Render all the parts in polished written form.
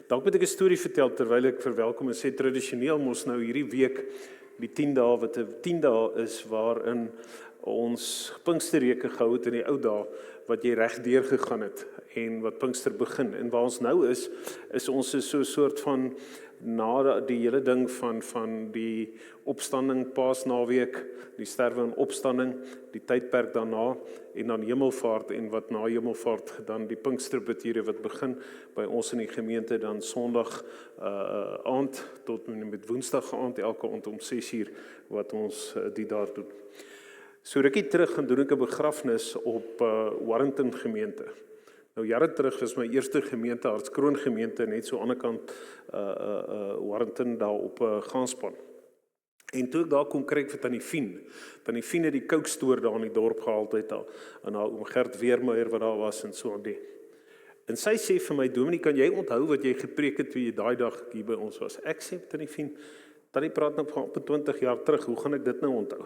Dalk moet ek 'n storie vertel terwyl ek verwelkom en sê tradisioneel mos nou hierdie week die 10 dae wat 'n 10 dae is waarin ons Pinksterreke gehou het in die ou dae wat jy reg deur gegaan het en wat Pinkster begin en waar ons nou is ons so 'n soort van na die hele ding van die opstanding, Paasnaweek, die sterwe en opstanding, die tydperk daarna en dan hemelvaart en wat na hemelvaart dan die Pinksterbidure wat begin by ons in die gemeente dan Sondag aand tot met Woensdag aand elke aand om 6:00 wat ons die daar doen. So rukkie terug gaan doen ek 'n begrafnis op Warrington gemeente. Nou jare terug was my eerste gemeente, Hartskroon gemeente, net so aan die ander kant Warrington daar op Ganspan. En toe ek daar kom kry ek vir Tannie Fien. Tannie Fien het die kookstoor daar in die dorp gehaal uit en haar oom Gert Weermeijer wat daar was en so aan die. En sy sê vir my, Dominee, kan jy onthou wat jy gepreek het toe jy daai dag hier by ons was? Ek sê Tannie Fien, Tannie praat nou van 20 jaar terug, hoe gaan ek dit nou onthou?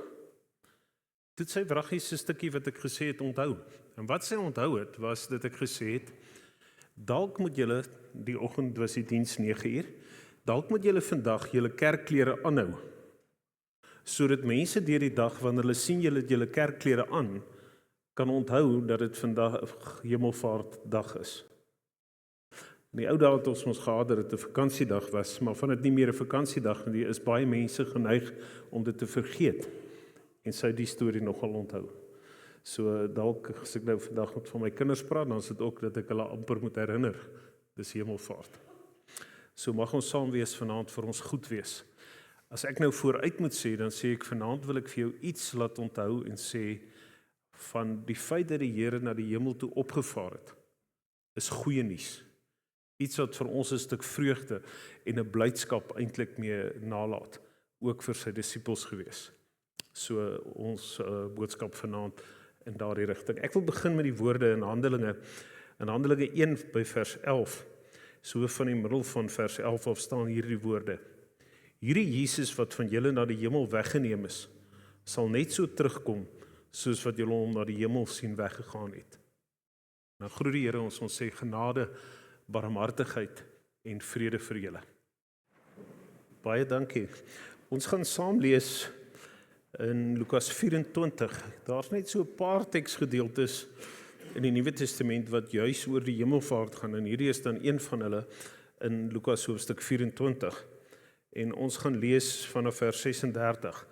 Dit sy wraggies 'n stukkie wat ek gesê het onthou. En wat sy onthou het, was dat ek gesê het, dalk moet julle, die oggend was die diens 9:00, dalk moet julle vandag julle kerkklere aanhou, sodat mense deur die dag, wanneer hulle sien julle het julle kerkklere aan, kan onthou dat dit vandag Hemelvaartdag is. In die ou dae het ons gehad dat dit 'n vakansiedag was, maar van dit nie meer 'n vakansiedag nie, is baie mense geneig om dit te vergeet. En sy die storie nogal onthou. So dalk as ek nou vandag met van my kinders praat, dan is dit ook dat ek hulle amper moet herinner. Dis Hemelvaart. So mag ons saam wees vanaand vir ons goed wees. As ek nou vooruit moet sê, dan sê ek vanaand wil ek vir jou iets laat onthou en sê van die feit dat die Here na die hemel toe opgevaar het, is goeie nuus. Iets wat vir ons 'n stuk vreugde en 'n blydskap eintlik mee nalaat, ook vir sy disippels gewees. So ons boodskap vanaand in daardie rigting. Ek wil begin met die woorde in Handelinge 1 by vers 11. So van die middel van vers 11 af staan hierdie woorde. Hierdie Jesus wat van julle na die hemel weggeneem is, sal net so terugkom soos wat julle hom na die hemel sien weggegaan het. Nou groet die Here ons sê genade, barmhartigheid en vrede vir julle. Baie dankie. Ons gaan saam lees in Lukas 24, daar's net so 'n paar teksgedeeltes in die Nuwe Testament wat juis oor die hemelvaart gaan, en hierdie is dan een van hulle in Lukas hoofstuk 24, en ons gaan lees vanaf vers 36.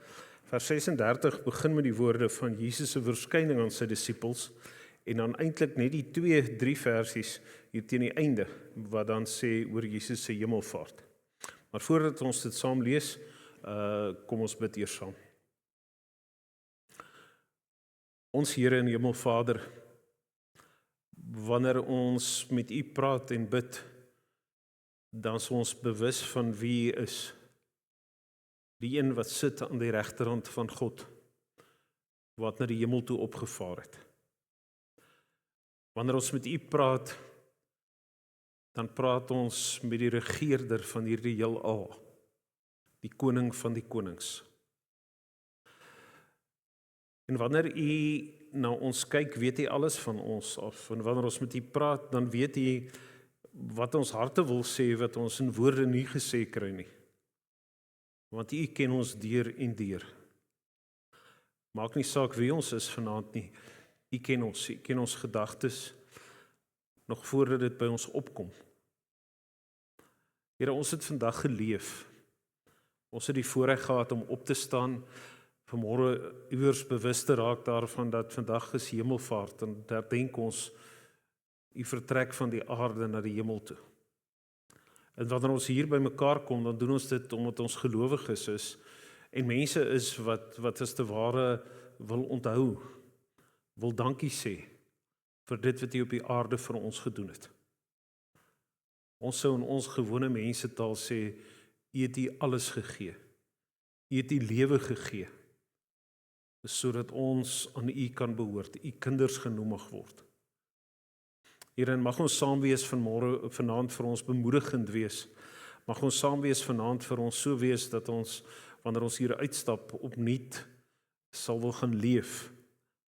Vers 36 begin met die woorde van Jesus se verskyning aan sy disippels, en dan eintlik net die 2-3 versies hier teen die einde, wat dan sê oor Jesus se hemelvaart. Maar voordat ons dit saam lees, kom ons bid eers saam. Ons Here en Hemelvader, wanneer ons met U praat en bid, dan is ons bewus van wie U is. Die een wat sit aan die regterhand van God, wat na die hemel toe opgevaar het. Wanneer ons met U praat, dan praat ons met die regeerder van hierdie heelal, die koning van die konings. En wanneer U na ons kyk, weet U alles van ons af. En wanneer ons met U praat, dan weet U wat ons harte wil sê, wat ons in woorde nie gesê kry nie. Want U ken ons deur en deur. Maak nie saak wie ons is vanaand nie. U ken ons gedagtes, nog voordat dit by ons opkom. Here, ons het vandag geleef. Ons het die voorreg gehad om op te staan, vanmôre iewers bewus te raak daarvan dat vandag is hemelvaart en herdenk ons U vertrek van die aarde na die hemel toe. En wanneer ons hier by mekaar kom, dan doen ons dit omdat ons gelowiges is en mense is wat as te ware wil onthou, wil dankie sê vir dit wat U op die aarde vir ons gedoen het. Ons sou in ons gewone mensetaal sê, U het U alles gegee. U het U lewe gegee, sodat ons aan U kan behoort, U kinders genoem mag word. Here, mag ons saam wees vanaand vir ons bemoedigend wees. Mag ons saam wees vanaand vir ons so wees dat ons, wanneer ons hier uitstap, opnuut sal wil gaan leef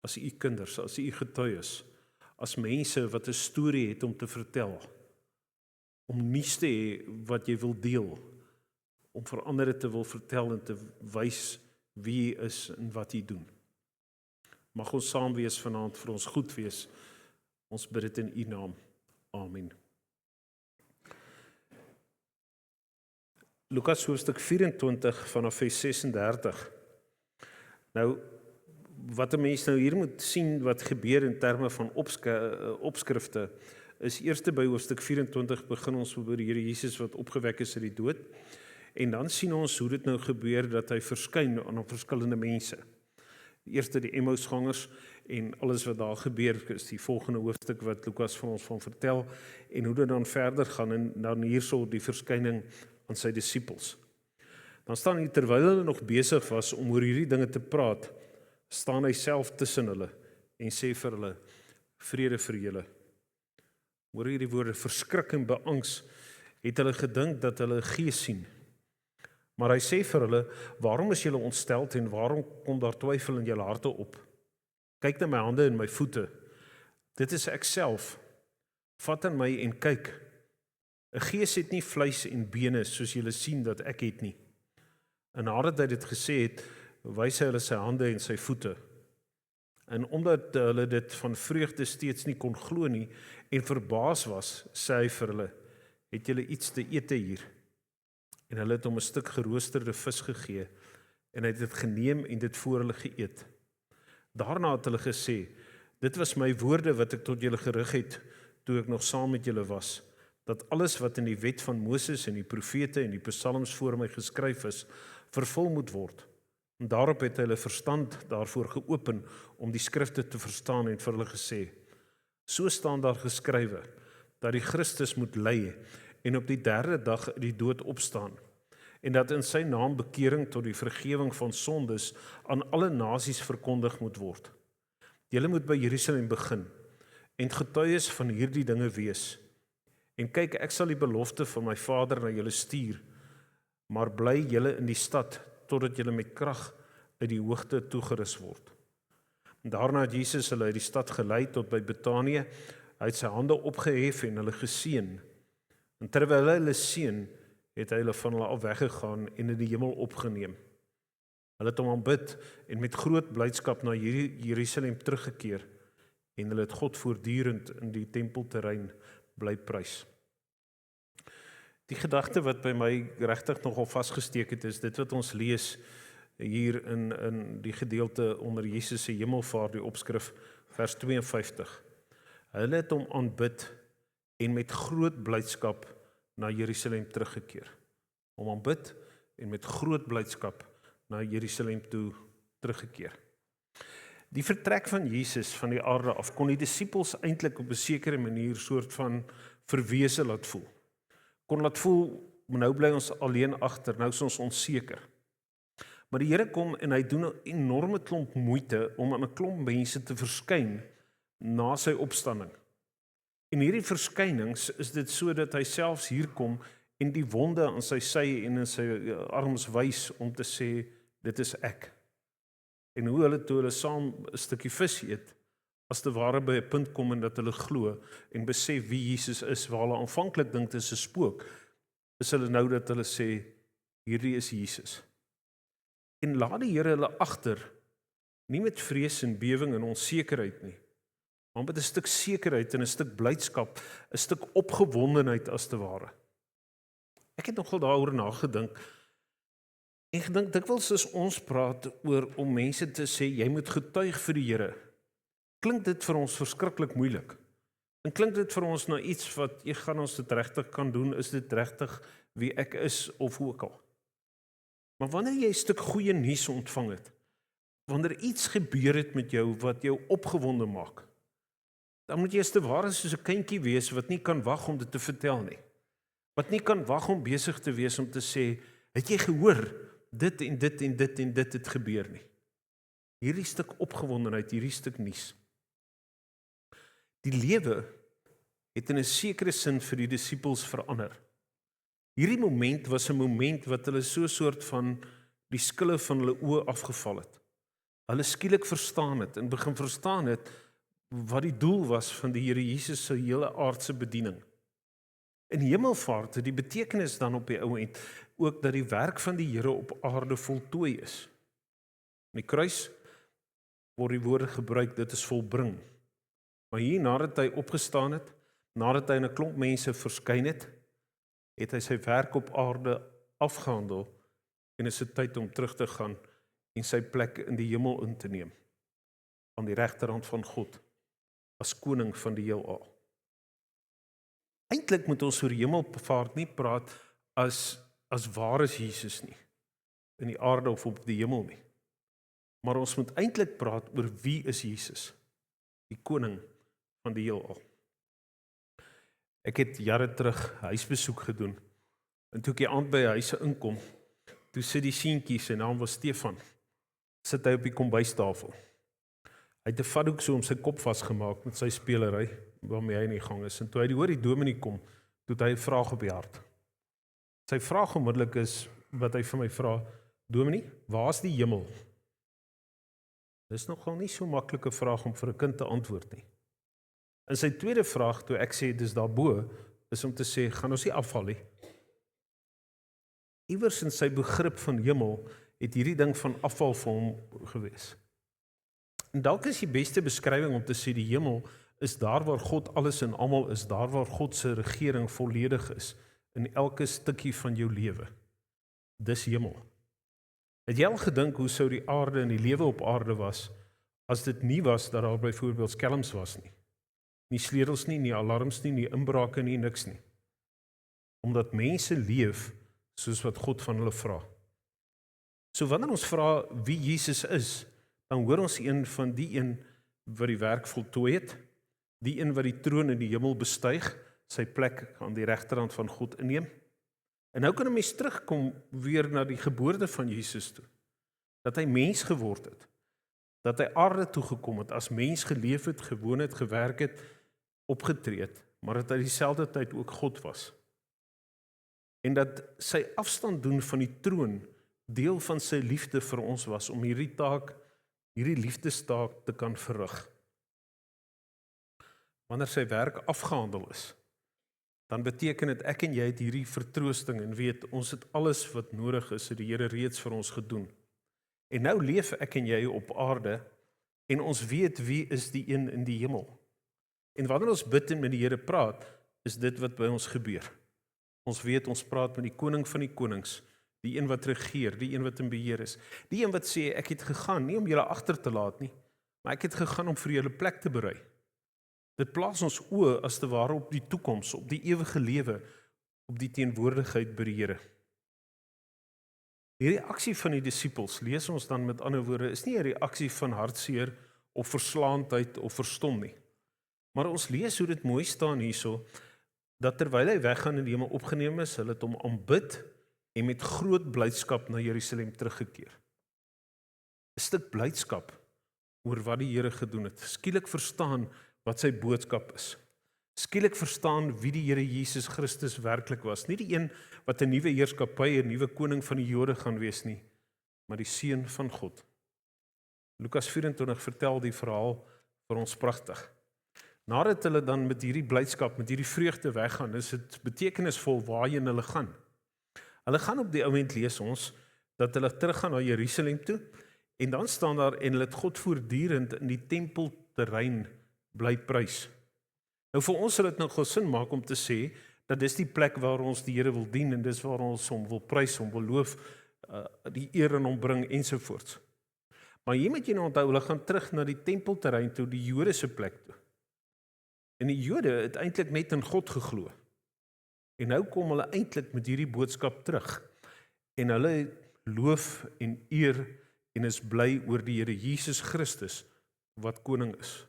as U kinders, as U getuies, as mense wat 'n storie het om te vertel om nuus te hê wat jy wil deel, om vir ander te wil vertel en te wys wie jy is en wat jy doen. Mag ons saam wees vanaand, vir ons goed wees. Ons bid dit in U naam. Amen. Lukas hoofstuk 24 vanaf vers 36. Nou, wat 'n mens nou hier moet sien wat gebeur in terme van opskrifte, is eerste by hoofstuk 24 begin ons oor die Here Jesus wat opgewek is uit die dood. En dan sien ons hoe dit nou gebeur dat hy verskyn aan verskillende mense. Eerste die Emmausgangers en alles wat daar gebeur is die volgende hoofstuk wat Lukas vir ons van vertel en hoe dit dan verder gaan en dan hierso die verskyning aan sy disippels. Dan staan hy terwyl hulle nog besig was om oor hierdie dinge te praat, staan hy self tussen hulle en sê vir hulle, vrede vir julle. Hoor hierdie woorde, verskrik en beangs, het hulle gedink dat hulle 'n gees sien. Maar hy sê vir hulle, waarom is julle ontsteld en waarom kom daar twyfel in julle harte op? Kyk na my hande en my voete. Dit is ek self. Vat aan my en kyk. 'n Gees het nie vleis en bene soos julle sien dat ek het nie. En nadat hy dit gesê het, wys hy hulle sy hande en sy voete. En omdat hulle dit van vreugde steeds nie kon glo nie en verbaas was, sê hy vir hulle, het julle iets te ete hier? En hulle het hom 'n stuk geroosterde vis gegee en hy het dit geneem en dit voor hulle geëet. Daarna het hulle gesê, dit was my woorde wat ek tot julle gerig het toe ek nog saam met julle was, dat alles wat in die wet van Moses en die profete en die psalms voor my geskryf is, vervul moet word. En daarop het hy hulle verstand daarvoor geopen om die skrifte te verstaan en vir hulle gesê, so staan daar geskrywe, dat die Christus moet ly en op die 3de dag uit die dood opstaan, en dat in sy naam bekering tot die vergewing van sondes aan alle nasies verkondig moet word. Julle moet by Jerusalem begin, en getuies van hierdie dinge wees. En kyk, ek sal die belofte van my Vader na julle stuur, maar bly julle in die stad, totdat julle met krag uit die hoogte toegerus word. En daarna het Jesus hulle uit die stad gelei tot by Betanië, hy het sy hande opgehef en hulle geseën. En terwyl hy hulle seën, het hy hulle van hulle af weggegaan en in die hemel opgeneem. Hulle het hom aanbid en met groot blydskap na Jerusalem teruggekeer en hulle het God voortdurend in die tempelterrein bly prys. Die gedagte wat by my regtig nogal vasgesteek het, is dit wat ons lees hier in die gedeelte onder Jesus se hemelvaart, die opskrif vers 52. Hulle het hom aanbid en met groot blydskap na Jerusalem teruggekeer. Om aanbid en met groot blydskap na Jerusalem toe teruggekeer. Die vertrek van Jesus van die aarde af kon die disippels eintlik op 'n sekere manier soort van verwese laat voel. Kon laat voel, nou bly ons alleen agter, nou is ons onseker. Maar die Here kom en hy doen 'n enorme klomp moeite om aan 'n klomp mense te verskyn na sy opstanding. En hierdie verskynings is dit so dat hy selfs hier kom en die wonde aan sy sy en in sy arms wys om te sê, dit is ek. En hoe hulle toe hulle saam 'n stukkie vis eet, as te ware by 'n punt kom en dat hulle glo en besef wie Jesus is, waar hulle aanvanklik dink dit is 'n spook, is hulle nou dat hulle sê, hierdie is Jesus. En laat die Here hulle agter, nie met vrees en bewing en onsekerheid nie, maar met 'n stuk sekerheid en 'n stuk blydskap, 'n stuk opgewondenheid as te ware. Ek het nogal daaroor nagedink, en gedink dikwels as ons praat oor om mense te sê, jy moet getuig vir die Here, klink dit vir ons verskriklik moeilik. En klink dit vir ons na iets wat, jy gaan ons dit regtig kan doen, is dit regtig wie ek is, of hoe ook al. Maar wanneer jy 'n stuk goeie nuus ontvang het, wanneer iets gebeur het met jou, wat jou opgewonde maak, dan moet jy as te ware soos 'n kindjie wees, wat nie kan wag om dit te vertel nie. Wat nie kan wag om besig te wees om te sê, het jy gehoor, dit en dit en dit en dit het gebeur nie. Hierdie stuk opgewondenheid, hierdie stuk nuus. Die lewe het in 'n sekere sin vir die disippels verander. Hierdie moment was 'n moment wat hulle so 'n soort van die skille van hulle oë afgeval het. Hulle skielik verstaan het en begin verstaan het wat die doel was van die Here Jesus se hele aardse bediening. In hemelvaart het die betekenis dan op die ou end ook dat die werk van die Here op aarde voltooi is. In die kruis word die woorde gebruik, dit is volbring. Maar hier, nadat hy opgestaan het, nadat hy in 'n klomp mense verskyn het, het hy sy werk op aarde afgehandel en is dit tyd om terug te gaan en sy plek in die hemel in te neem, aan die regterhand van God, as koning van die heelal. Eintlik moet ons oor hemelvaart nie praat as waar is Jesus nie, in die aarde of op die hemel nie. Maar ons moet eintlik praat oor wie is Jesus, die koning van die heelal. Ek het jare terug huisbesoek gedoen, en toe ek die aand by die huise inkom, toe sit die seentjie, sy naam was Stefan, sit hy op die kombuistafel. Hy het 'n vatdoek so om sy kop vasgemaak met sy spelery, waarmee hy in die gang is, en toe hy hoor die dominee kom, toe het hy 'n vraag op die hart. Sy vraag onmiddellik is, wat hy vir my vra, Dominee, waar is die hemel? Dis nogal nie so maklike vraag om vir 'n kind te antwoord nie. En sy tweede vraag, toe ek sê, dis daarbo, is om te sê, gaan ons nie afval nie. Iewers in sy begrip van hemel, het hierdie ding van afval vir hom gewees. En dalk is die beste beskrywing om te sê, die hemel is daar waar God alles en almal is, daar waar God se regering volledig is, in elke stukkie van jou lewe. Dis hemel. Het jy al gedink hoe sou die aarde en die lewe op aarde was, as dit nie was dat daar byvoorbeeld skelms was nie? Nie sleutels nie, nie alarms nie, nie inbrake nie, niks nie. Omdat mense leef soos wat God van hulle vra. So wanneer ons vra wie Jesus is, dan hoor ons een van die een wat die werk voltooi het, die een wat die troon in die hemel bestyg, sy plek aan die regterhand van God inneem. En nou kan 'n mens terugkom weer na die geboorte van Jesus toe, dat hy mens geword het, dat hy aarde toe gekom het, as mens geleef het, gewoon het, gewerk het, opgetree het, maar dat hy dieselfde tyd ook God was. En dat sy afstand doen van die troon deel van sy liefde vir ons was, om hierdie taak, hierdie liefdestaak te kan verrig. Wanneer sy werk afgehandel is, dan beteken dit ek en jy het hierdie vertroosting en weet, ons het alles wat nodig is, het die Here reeds vir ons gedoen. En nou leef ek en jy op aarde, en ons weet wie is die een in die hemel. En wanneer ons bid en met die Here praat, is dit wat by ons gebeur. Ons weet, ons praat met die koning van die konings, die een wat regeer, die een wat in beheer is, die een wat sê, ek het gegaan, nie om julle agter te laat nie, maar ek het gegaan om vir julle plek te berei. Dit plaas ons oë as te ware op die toekoms, op die ewige lewe, op die teenwoordigheid by die Here. Die reaksie van die disippels, lees ons dan met ander woorde, is nie 'n reaksie van hartseer of verslaandheid of verstom nie. Maar ons lees hoe dit mooi staan hierso, dat terwyl hy weggaan in die hemel opgeneem is, hulle het hom aanbid en met groot blydskap na Jerusalem teruggekeer. 'n Stuk blydskap oor wat die Here gedoen het. Skielik verstaan wat sy boodskap is. Skielik verstaan wie die Here Jesus Christus werklik was. Nie die een wat 'n nuwe heerskappy, 'n nuwe koning van die Jode gaan wees nie, maar die seun van God. Lukas 24 vertel die verhaal vir ons pragtig. Nadat hulle dan met hierdie blydskap, met hierdie vreugde weggaan, is dit betekenisvol waarheen hulle gaan. Hulle gaan op die oomblik, lees ons, dat hulle teruggaan na Jerusalem toe, en dan staan daar, en hulle het God voortdurend in die tempelterrein bly prys. Nou vir ons sal dit nou sin maak om te sê, dat dis die plek waar ons die Here wil dien, en dis waar ons hom wil prys, hom wil loof, die eer aan hom bring, ensovoorts. Maar hier moet jy nou onthou, hulle gaan terug na die tempelterrein toe, die Jode se plek toe. En die Jode het eintlik net in God geglo. En nou kom hulle eintlik met hierdie boodskap terug. En hulle loof en eer en is bly oor die Here Jesus Christus wat koning is.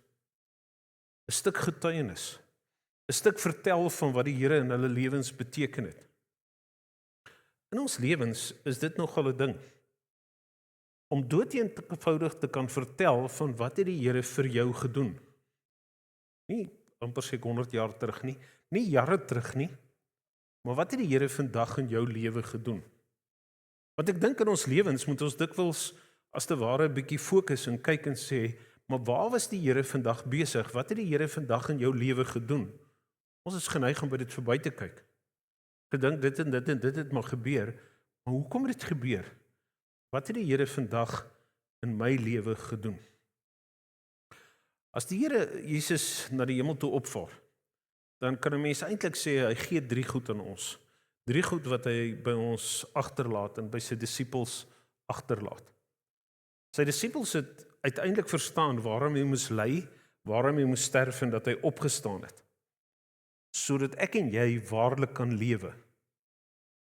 'n Stuk getuienis, 'n stuk vertel van wat die Here in hulle lewens beteken het. In ons lewens is dit nogal 'n ding, om doeteenvoudig te kan vertel van wat het die Here vir jou gedoen. Nie amper sê 100 jaar terug nie, nie jare terug nie, maar wat het die Here vandag in jou lewe gedoen? Want ek dink in ons lewens moet ons dikwels as te ware 'n bietjie fokus en kyk en sê, maar waar was die Here vandag besig? Wat het die Here vandag in jou lewe gedoen? Ons is geneig om by dit verby te kyk. gedink dit en dit en dit het maar gebeur, maar hoekom het dit gebeur? Wat het die Here vandag in my lewe gedoen? As die Here Jesus na die hemel toe opvaar, dan kan 'n mens eintlik sê hy gee 3 goed aan ons. 3 goed wat hy by ons agterlaat en by sy disippels agterlaat. Sy disippels het uiteindelik verstaan waarom hy moes ly, waarom hy moes sterf en dat hy opgestaan het, sodat ek en jy waarlik kan lewe.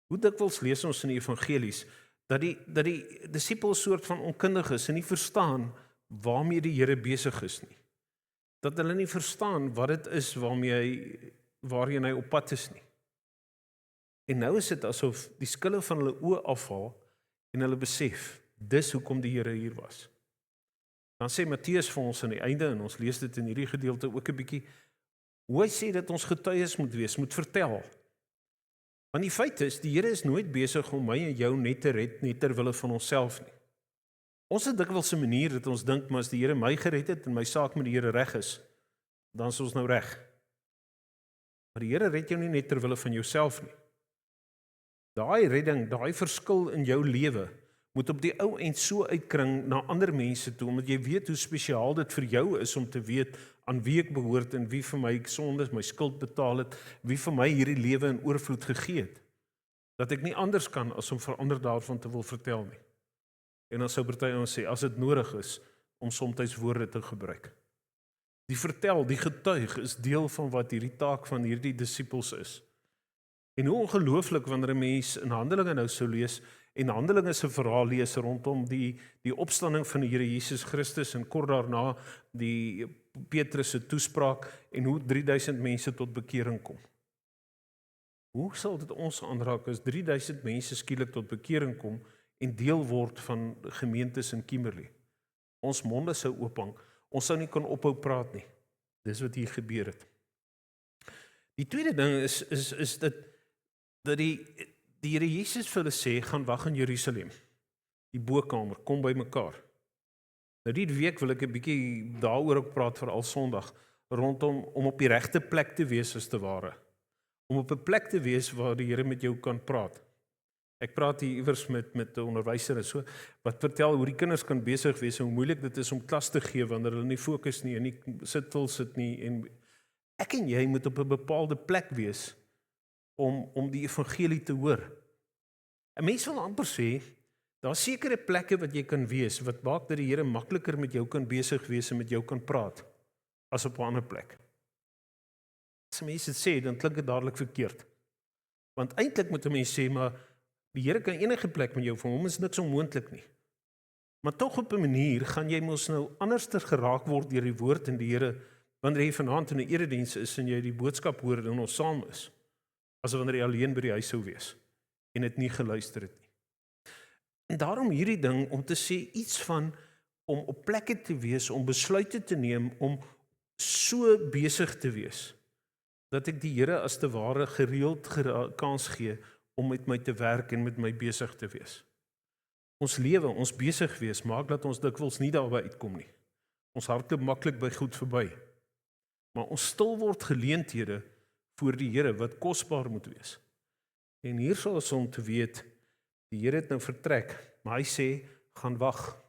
Hoe dikwels lees ons in die evangelies dat die disippels soort van onkundig is en nie verstaan waarmee die Here besig is nie. Dat hulle nie verstaan wat dit is waarheen hy op pad is nie. En nou is dit asof die skille van hulle oë afval en hulle besef, dis hoekom die Here hier was. Dan sê Matteus vir ons aan die einde, en ons lees dit in hierdie gedeelte ook 'n bietjie, hoe hy sê dat ons getuies moet wees, moet vertel. Want die feit is, die Here is nooit besig om my en jou net te red, net ter wille van onsself nie. Ons het dikwels 'n manier dat ons dink, maar as die Here my gered het en my saak met die Here reg is, dan is ons nou reg. Maar die Here red jou nie net ter wille van jouself nie. Daai redding, daai verskil in jou lewe, moet op die ou end so uitkring na ander mense toe, omdat jy weet hoe spesiaal dit vir jou is om te weet aan wie ek behoort en wie vir my sondes, my skuld betaal het, wie vir my hierdie lewe in oorvloed gegee het. Dat ek nie anders kan as om vir ander daarvan te wil vertel nie. En dan sou party ons sê, as dit nodig is, om soms woorde te gebruik. Die vertel, die getuig is deel van wat hierdie taak van hierdie disippels is. En hoe ongelooflik wanneer 'n mens in Handelinge nou sou lees, en Handelinge se verhaal lees rondom die opstanding van die Here Jesus Christus en kort daarna die Petrus se toespraak en hoe 3000 mense tot bekering kom. Hoe sal dit ons aanraak as 3000 mense skielik tot bekering kom en deel word van gemeentes in Kimberley? Ons monde sou oophang, ons sou nie kon ophou praat nie. Dis wat hier gebeur het. Die tweede ding is dat die Here Jesus vir hulle sê, gaan wag in Jerusalem, die bokamer, kom by mekaar. Nou die week wil ek 'n bietjie daaroor ook praat, veral Sondag, rondom om op die regte plek te wees as te ware. Om op 'n plek te wees waar die Here met jou kan praat. Ek praat hier iewers met 'n onderwyser en so, wat vertel hoe die kinders kan besig wees en hoe moeilik dit is om klas te gee wanneer hulle nie fokus nie en nie sit nie. En ek en jy moet op 'n bepaalde plek wees om die evangelie te hoor. 'n Mens wil amper sê, daar sekere plekke wat jy kan wees, wat maak dat die Here makliker met jou kan besig wees en met jou kan praat, as op 'n ander plek. As mense dit sê, dan klink dit dadelik verkeerd. Want eintlik moet 'n mens sê, maar die Here kan enige plek met jou, vir hom is niks onmoontlik nie. Maar tog op 'n manier gaan jy mos nou anderster geraak word deur die woord en die Here, wanneer jy vanaand in 'n erediens is en jy die boodskap hoor en ons saam is, as wanneer jy alleen by die huis sou wees en dit nie geluister het nie. En daarom hierdie ding om te sê iets van om op plekke te wees, om besluite te neem, om so besig te wees, dat ek die Here as te ware gereeld kans gee om met my te werk en met my besig te wees. Ons lewe, ons besig wees, maak dat ons dikwels nie daarby uitkom nie. Ons hardloop maklik by goed verby. Maar ons stil word geleenthede voor die Here wat kosbaar moet wees. En hier sal ons om te weet, die Here het nou vertrek, maar hy sê, gaan wag.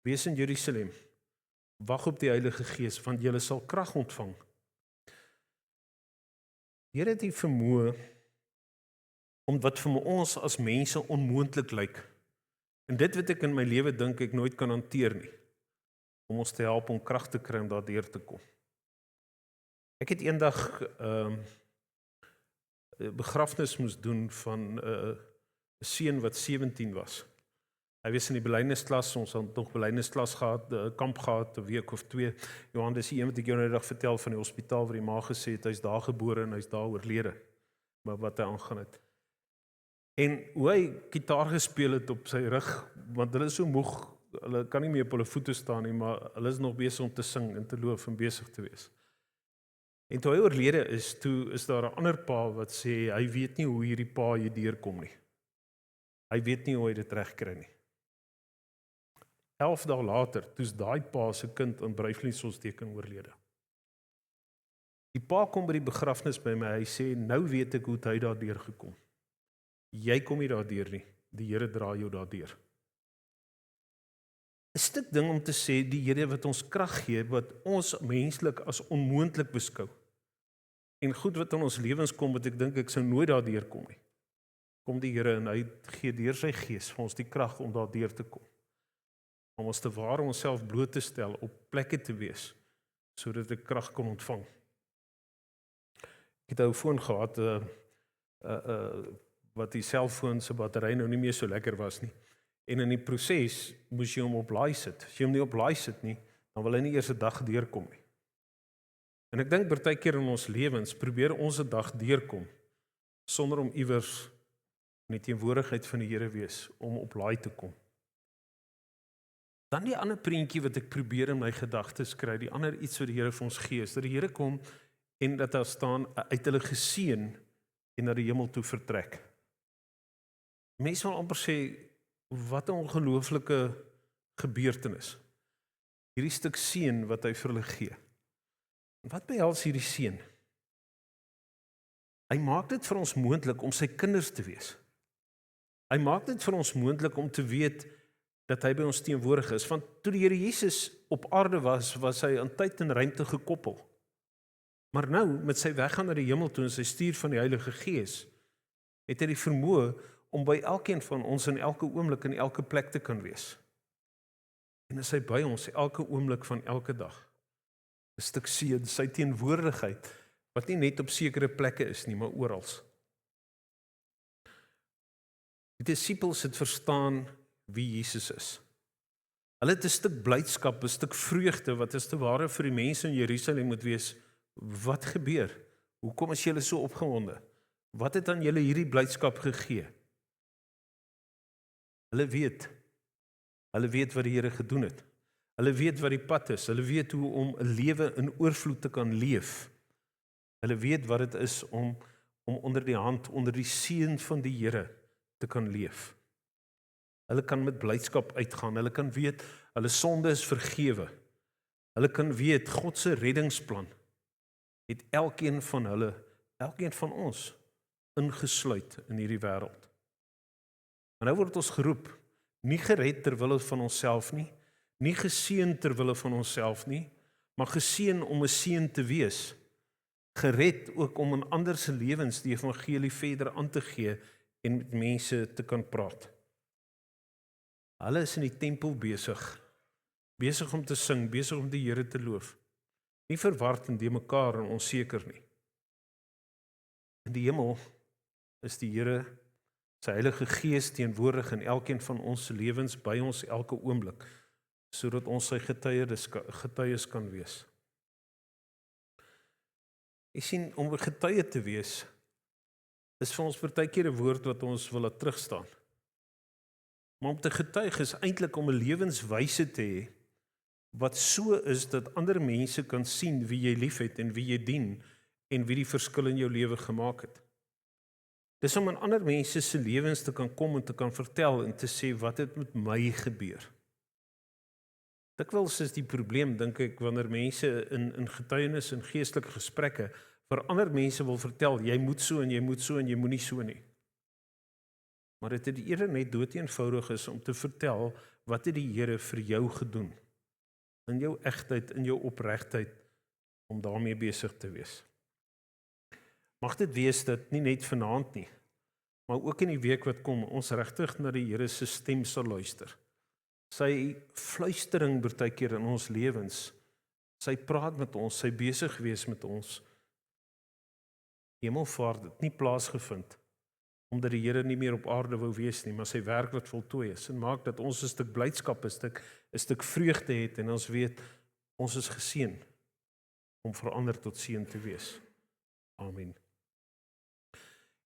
Wees in Jerusalem. Wag op die Heilige Gees, want julle sal krag ontvang. Die Here het die vermoë om wat vir ons as mense onmoontlik lyk. En dit wat ek in my lewe dink ek nooit kan hanteer nie, om ons te help om krag te kry om daardeur te kom. Ek het eendag 'n begrafnis moes doen van 'n seun wat 17 was. Hy was in die belydensklas, ons het nog belydensklas gehad, 'n kamp gehad, 'n week of 2. Johan, dis die een wat ek jou nou net vertel van die hospitaal waar die ma gesê het, hy's daar gebore en hy's daar oorlede. Maar wat hy aangaan het. En hoe hy gitaar gespeel het op sy rug, want hulle is so moeg, hulle kan nie meer op hulle voete staan nie, maar hulle is nog besig om te sing en te loof en besig te wees. En toe hy oorlede is, toe is daar 'n ander pa wat sê, hy weet nie hoe hierdie pa hier deurkom nie. Hy weet nie hoe hy dit reg kry nie. 11 dae later, toe's daai pa se kind in Blyvliesosteken oorlede. Die pa kom by die begrafnis by my, hy sê, nou weet ek hoe het hy daardeur gekom. Jy kom nie daardeur nie, die Here dra jou daardeur. 'n Stuk ding om te sê, die Here wat ons krag gee, wat ons menslik as onmoontlik beskou, en goed wat in ons lewens kom, wat ek dink ek sou nooit daardeur kom nie. Kom die Here en hy gee deur sy gees vir ons die krag om daardeur te kom. Om ons te waar onsself bloot te stel, op plekke te wees, sodat ek krag kon ontvang. Ek het 'n foon gehad, wat die selfoon se battery nou nie meer so lekker was nie. En in die proses moes jy hom op laai sit. As jy hom nie op laai sit nie, dan wil hy nie eers 'n dag deurkom nie. En ek dink partykeer in ons lewens probeer ons 'n dag deurkom sonder om iewers in die teenwoordigheid van die Here wees om op laai te kom. Dan die ander prentjie wat ek probeer in my gedagtes kry, die ander iets wat die Here vir ons gee, is dat die Here kom en dat daar staan uit hulle geseën en na die hemel toe vertrek. Mense wil amper sê, wat 'n ongelooflike gebeurtenis. Hierdie stuk seën wat hy vir hulle gee. Wat behels hierdie seën? Hy maak dit vir ons moontlik om sy kinders te wees. Hy maak dit vir ons moontlik om te weet dat hy by ons teenwoordig is. Want toe die Here Jesus op aarde was, was hy aan tyd en ruimte gekoppel. Maar nou, met sy weggaan na die hemel toe en sy stuur van die Heilige Gees, het hy die vermoë om by elkeen van ons in elke oomblik en elke plek te kan wees. En is hy by ons elke oomblik van elke dag. 'n Stuk seën, sy teenwoordigheid, wat nie net op sekere plekke is nie, maar oral. Die disippels het verstaan wie Jesus is. Hulle het 'n stuk blydskap, 'n stuk vreugde, wat as te ware vir die mense in Jerusalem moet wees. Wat gebeur? Hoekom is julle so opgewonde? Wat het aan julle hierdie blydskap gegee? Hulle weet wat die Here gedoen het. Hulle weet wat die pad is. Hulle weet hoe om 'n lewe in oorvloed te kan leef. Hulle weet wat dit is om onder die hand, onder die seën van die Here te kan leef. Hulle kan met blydskap uitgaan. Hulle kan weet hulle sonde is vergewe. Hulle kan weet God se reddingsplan het elkeen van hulle, elkeen van ons ingesluit in hierdie wêreld. En nou word ons geroep, nie gered ter wille van onsself nie, nie geseën ter wille van onsself nie, maar geseën om 'n seën te wees. Gered ook om in ander se lewens die evangelie verder aan te gee en met mense te kan praat. Hulle is in die tempel besig om te sing, besig om die Here te loof. Nie verward en de mekaar en onseker nie. In die hemel is die Here, sy Heilige Gees teenwoordig in elkeen van ons lewens, by ons elke oomblik, sodat ons sy getuies kan wees. Jy sien, om 'n getuie te wees, is vir ons partykeer 'n woord wat ons wil laat terugstaan. Maar om te getuig is eintlik om 'n lewenswyse te hê, wat so is dat ander mense kan sien wie jy liefhet en wie jy dien en wie die verskil in jou lewe gemaak het. Dis om in ander mense se lewens te kan kom en te kan vertel en te sê wat het met my gebeur. Dikwels is die probleem, dink ek, wanneer mense in getuienis en geestelike gesprekke vir ander mense wil vertel, jy moet so en jy moet so en jy moenie so nie. Maar dit het eerder net doeteenvoudig is om te vertel wat het die Here vir jou gedoen. In jou egtheid, in jou opregtheid, om daarmee besig te wees. Mag dit wees dat nie net vanaand nie, maar ook in die week wat kom, ons regtig na die Here se stem sal luister. Sy fluistering partykeer in ons lewens, sy praat met ons, sy besig wees met ons. Hemelvaart het nie plaasgevind, omdat die Here nie meer op aarde wou wees nie, maar sy werk wat voltooi is, en maak dat ons 'n stuk blydskap, 'n stuk vreugde het, en ons weet, ons is geseën om verander tot seën te wees. Amen.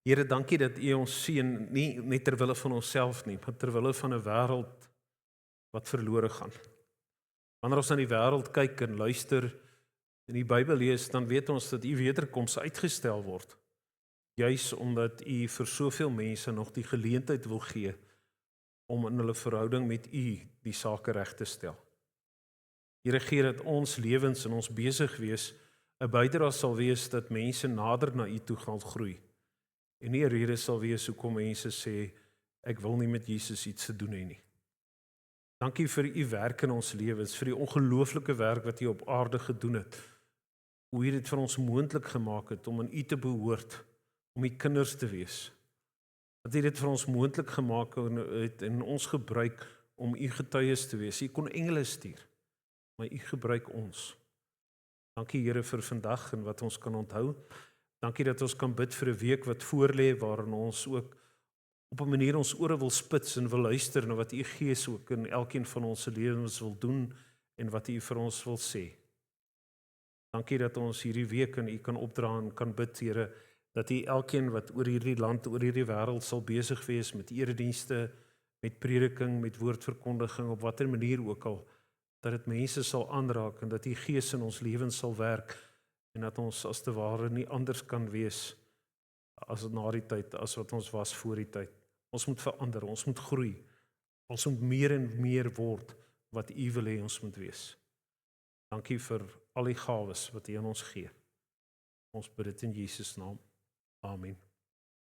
Here, dankie dat U ons seën, nie net ter wille van onsself nie, maar ter wille van 'n wêreld wat verlore gaan. Wanneer ons na die wêreld kyk en luister en die Bybel lees, dan weet ons dat U wederkoms uitgestel word. Juis omdat U vir soveel mense nog die geleentheid wil gee om in hulle verhouding met U die sake reg te stel. Here, gee dat ons lewens en ons besig wees 'n bydra sal wees dat mense nader na U toe gaan groei. En nie 'n rede sal wees hoekom mense sê ek wil nie met Jesus iets te doen hê nie. Dankie vir U werk in ons lewens, vir die ongelooflike werk wat U op aarde gedoen het. Hoe U dit vir ons moontlik gemaak het om aan U te behoort, om U kinders te wees. Dat U dit vir ons moontlik gemaak het en ons gebruik om U getuies te wees. U kon engele stuur, maar U gebruik ons. Dankie Here vir vandag en wat ons kan onthou. Dankie dat ons kan bid vir 'n week wat voorlê waarin ons ook op 'n manier ons ore wil spits en wil luister na wat U Gees ook in elkeen van ons se lewens wil doen en wat U vir ons wil sê. Dankie dat ons hierdie week aan U kan opdra en kan bid, Here, dat U elkeen wat oor hierdie land, oor hierdie wêreld sal besig wees met eredienste, met prediking, met woordverkondiging, op watter manier ook al, dat dit mense sal aanraak en dat U Gees in ons lewens sal werk en dat ons as te ware nie anders kan wees as na die tyd, as wat ons was voor die tyd. Ons moet verander, ons moet groei. Ons moet meer en meer word wat U wil hê ons moet wees. Dankie vir al die gawes wat U aan ons gee. Ons bid dit in Jesus naam. Amen.